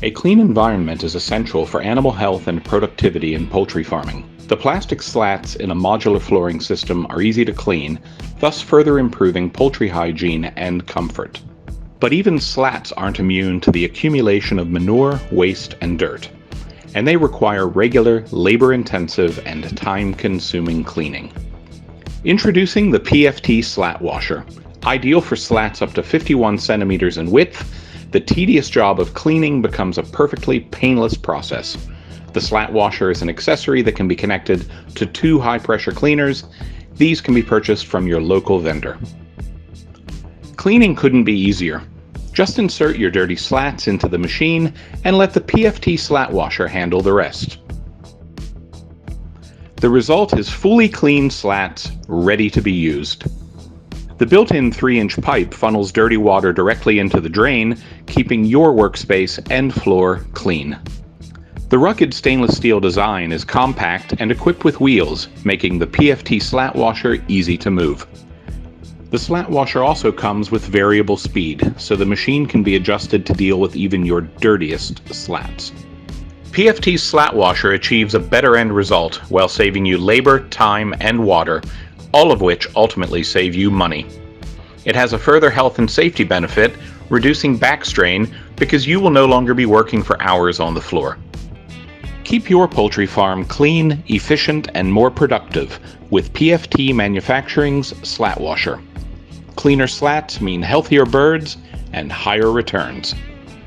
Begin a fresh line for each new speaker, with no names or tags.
A clean environment is essential for animal health and productivity in poultry farming. The plastic slats in a modular flooring system are easy to clean, thus further improving poultry hygiene and comfort. But even slats aren't immune to the accumulation of manure, waste, and dirt, and they require regular, labor-intensive, and time-consuming cleaning. Introducing the PFT Slat Washer. Ideal for slats up to 51 centimeters in width, the tedious job of cleaning becomes a perfectly painless process. The slat washer is an accessory that can be connected to 2 high-pressure cleaners. These can be purchased from your local vendor. Cleaning couldn't be easier. Just insert your dirty slats into the machine and let the PFT Slat Washer handle the rest. The result is fully clean slats ready to be used. The built-in 3-inch pipe funnels dirty water directly into the drain, keeping your workspace and floor clean. The rugged stainless steel design is compact and equipped with wheels, making the PFT Slat Washer easy to move. The slat washer also comes with variable speed, so the machine can be adjusted to deal with even your dirtiest slats. PFT's Slat Washer achieves a better end result while saving you labor, time, and water, all of which ultimately save you money. It has a further health and safety benefit, reducing back strain because you will no longer be working for hours on the floor. Keep your poultry farm clean, efficient, and more productive with PFT Manufacturing's Slat Washer. Cleaner slats mean healthier birds and higher returns.